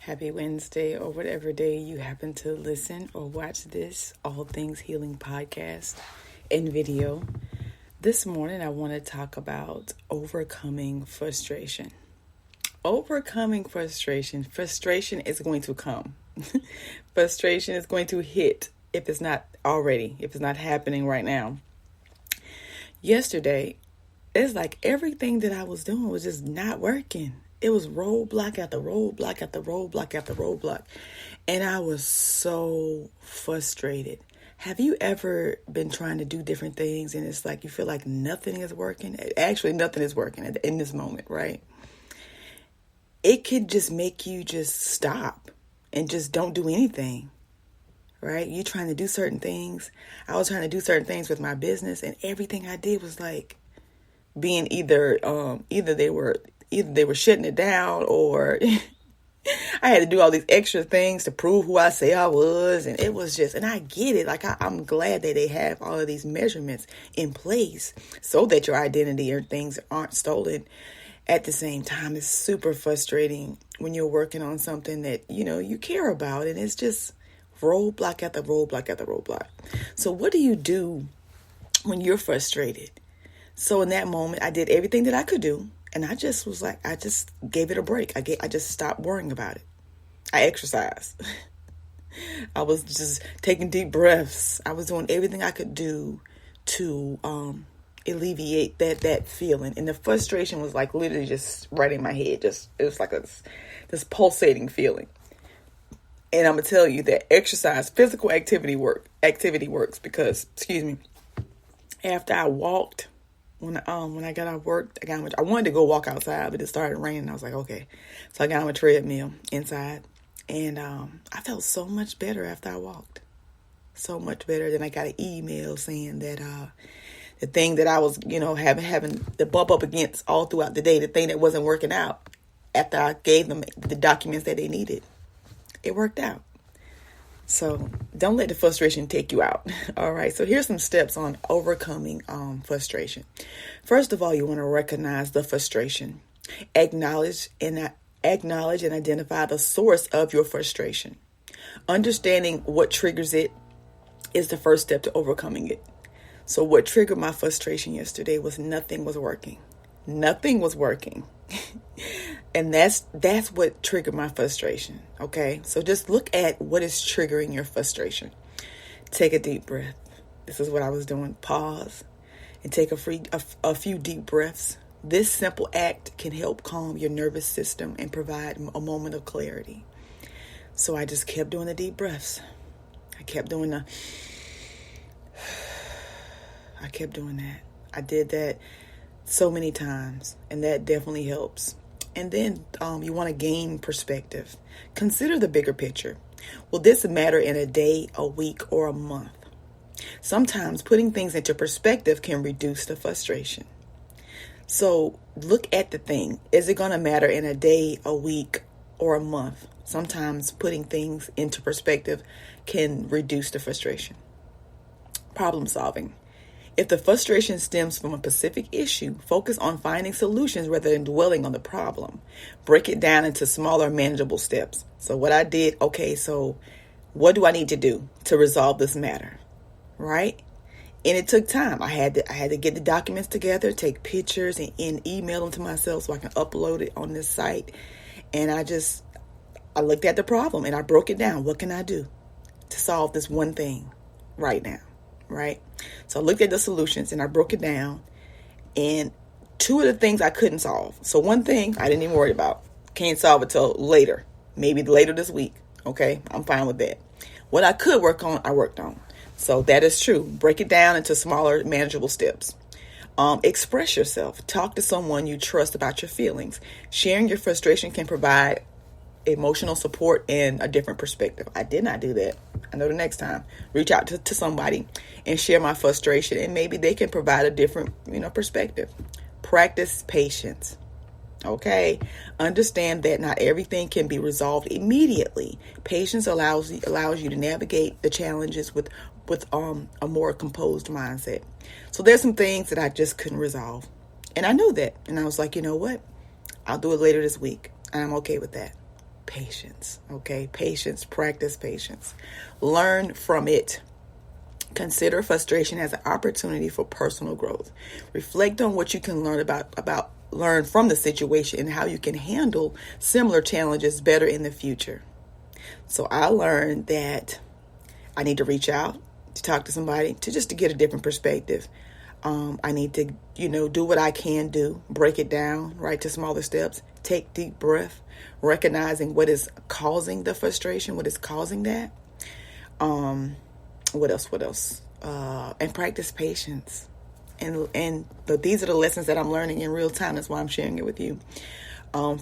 Happy Wednesday, or whatever day you happen to listen or watch this All Things Healing podcast and video. This morning, I want to talk about overcoming frustration. Overcoming frustration. Frustration is going to come. Frustration is going to hit if it's not already, if it's not happening right now. Yesterday, it's like everything that I was doing was just not working. It was roadblock after roadblock after roadblock after roadblock. And I was so frustrated. Have you ever been trying to do different things and it's like you feel like nothing is working? Actually, nothing is working in this moment, right? It could just make you just stop and just don't do anything, right? You trying to do certain things. I was trying to do certain things with my business, and everything I did was like being either they were shutting it down, or I had to do all these extra things to prove who I say I was. And it was just, and I get it. Like, I'm glad that they have all of these measurements in place so that your identity or things aren't stolen. At the same time, it's super frustrating when you're working on something that, you care about, and it's just roadblock after roadblock after roadblock. So what do you do when you're frustrated? So in that moment, I did everything that I could do. And I just was like, I just gave it a break. I just stopped worrying about it. I exercised. I was just taking deep breaths. I was doing everything I could do to alleviate that feeling. And the frustration was like literally just right in my head. It was like this pulsating feeling. And I'm going to tell you that exercise, physical activity works because, after I walked, When I got out of work, I wanted to go walk outside, but it started raining. I was like, okay. So I got on a treadmill inside, and I felt so much better after I walked. So much better. Then I got an email saying that the thing that I was, having the bump up against all throughout the day, the thing that wasn't working out, after I gave them the documents that they needed, it worked out. So don't let the frustration take you out. All right. So here's some steps on overcoming frustration. First of all, you want to recognize the frustration. Acknowledge and identify the source of your frustration. Understanding what triggers it is the first step to overcoming it. So what triggered my frustration yesterday was nothing was working. Nothing was working. And that's what triggered my frustration. Okay. So just look at what is triggering your frustration. Take a deep breath. This is what I was doing. Pause and take a few deep breaths. This simple act can help calm your nervous system and provide a moment of clarity. So I just kept doing the deep breaths. I kept doing that. I did that so many times, and that definitely helps. And then you want to gain perspective. Consider the bigger picture. Will this matter in a day, a week, or a month? Sometimes putting things into perspective can reduce the frustration. So look at the thing. Is it going to matter in a day, a week, or a month? Sometimes putting things into perspective can reduce the frustration. Problem solving. If the frustration stems from a specific issue, focus on finding solutions rather than dwelling on the problem. Break it down into smaller, manageable steps. So what I did, so what do I need to do to resolve this matter? Right? And it took time. I had to get the documents together, take pictures, and email them to myself so I can upload it on this site. And I looked at the problem and I broke it down. What can I do to solve this one thing right now? Right? So I looked at the solutions and I broke it down, and two of the things I couldn't solve. So one thing I didn't even worry about. Can't solve it till later, maybe later this week. Okay. I'm fine with that. What I could work on, I worked on. So that is true. Break it down into smaller, manageable steps. Express yourself. Talk to someone you trust about your feelings. Sharing your frustration can provide emotional support and a different perspective. I did not do that. I know the next time, reach out to somebody and share my frustration, and maybe they can provide a different, perspective. Practice patience. Okay. Understand that not everything can be resolved immediately. Patience allows you to navigate the challenges with a more composed mindset. So there's some things that I just couldn't resolve. And I knew that. And I was like, you know what? I'll do it later this week. And I'm okay with that. patience. Okay, patience, practice patience. Learn from it. Consider frustration as an opportunity for personal growth. Reflect on what you can learn from the situation and how you can handle similar challenges better in the future. So I learned that I need to reach out to talk to somebody to get a different perspective. I need to, do what I can do, break it down, right, to smaller steps, take deep breath, recognizing what is causing the frustration, what is causing that. What else? And practice patience. But these are the lessons that I'm learning in real time. That's why I'm sharing it with you.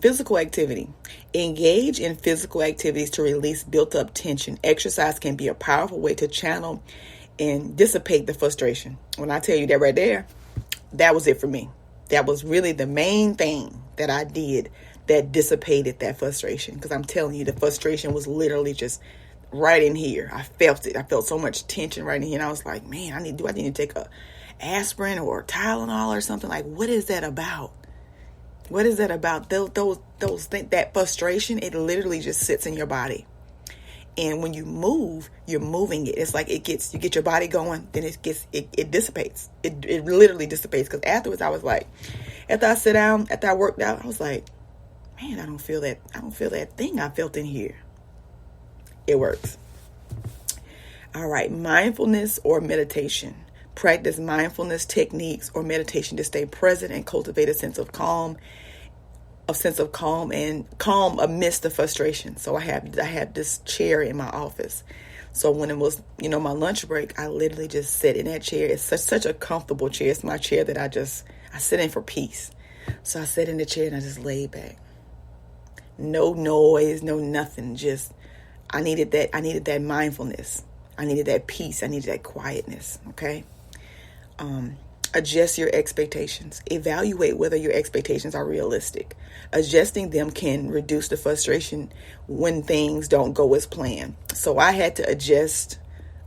Physical activity. Engage in physical activities to release built up tension. Exercise can be a powerful way to channel and dissipate the frustration. When I tell you that right there, that was it for me. That was really the main thing that I did that dissipated that frustration. Because I'm telling you, the frustration was literally just right in here. I felt it. I felt so much tension right in here. And I was like, man, I need to take a aspirin or Tylenol or something? Like, what is that about? What is that about? Those things, that frustration, it literally just sits in your body. And when you move, you're moving it. It's like you get your body going, then it dissipates. It literally dissipates. Because afterwards I was like, after I sit down, after I worked out, I was like, man, I don't feel that thing I felt in here. It works. All right, mindfulness or meditation. Practice mindfulness techniques or meditation to stay present and cultivate a sense of calm and calm amidst the frustration. So I have this chair in my office. So when it was, my lunch break, I literally just sit in that chair. It's such a comfortable chair. It's my chair that I sit in for peace. So I sat in the chair and I just laid back. No noise, no nothing. Just I needed that mindfulness. I needed that peace. I needed that quietness. Okay. Adjust your expectations. Evaluate whether your expectations are realistic. Adjusting them can reduce the frustration when things don't go as planned. So I had to adjust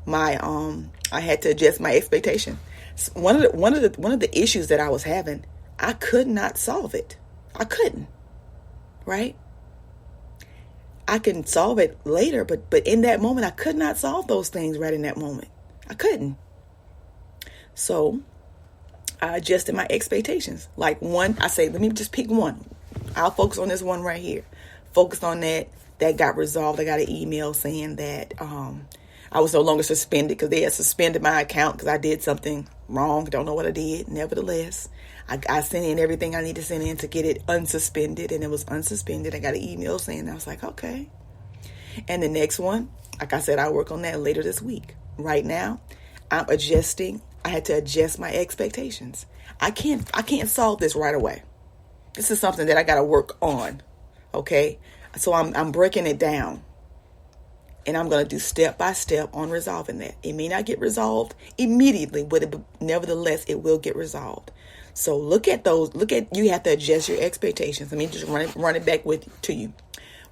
my expectation. One of the issues that I was having, I could not solve it. I couldn't. Right? I can solve it later, but in that moment, I could not solve those things right in that moment. I couldn't. So I adjusted my expectations. Like one, I say, let me just pick one. I'll focus on this one right here. Focused on that. That got resolved. I got an email saying that I was no longer suspended because they had suspended my account because I did something wrong. Don't know what I did. Nevertheless, I sent in everything I need to send in to get it unsuspended, and it was unsuspended. I got an email saying that. I was like, okay. And the next one, like I said, I'll work on that later this week. Right now, I'm adjusting. I had to adjust my expectations. I can't solve this right away. This is something that I got to work on. Okay. So I'm breaking it down, and I'm going to do step by step on resolving that. It may not get resolved immediately, but nevertheless, it will get resolved. So you have to adjust your expectations. Let me just run it back to you.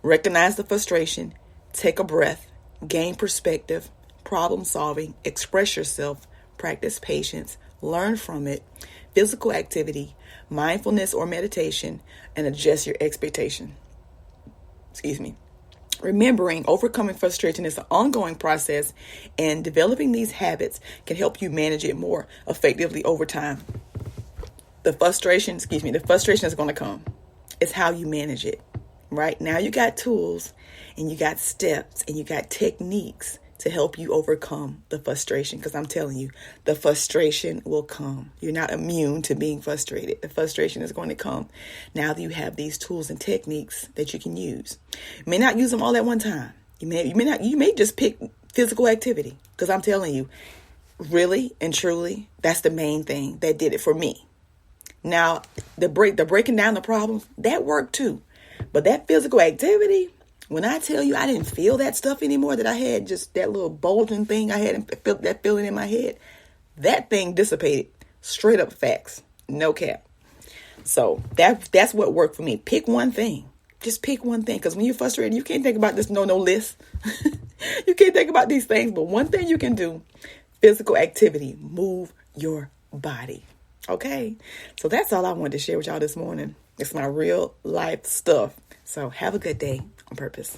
Recognize the frustration, take a breath, gain perspective, problem solving, express yourself, practice patience, learn from it, physical activity, mindfulness or meditation, and adjust your expectation. Remembering overcoming frustration is an ongoing process, and developing these habits can help you manage it more effectively over time. The frustration is going to come. It's how you manage it. Right now you got tools and you got steps and you got techniques to help you overcome the frustration. Because I'm telling you, the frustration will come. You're not immune to being frustrated. The frustration is going to come. Now that you have these tools and techniques that you can use. You may not use them all at one time. You may just pick physical activity. Because I'm telling you, really and truly, that's the main thing that did it for me. Now, the breaking down the problems, that worked too. But that physical activity, when I tell you I didn't feel that stuff anymore, that I had just that little bulging thing I had and felt that feeling in my head, that thing dissipated. Straight up facts. No cap. So that's what worked for me. Pick one thing. Just pick one thing. Because when you're frustrated, you can't think about this no list. You can't think about these things. But one thing you can do, physical activity, move your body. Okay, so that's all I wanted to share with y'all this morning. It's my real life stuff. So have a good day. on purpose.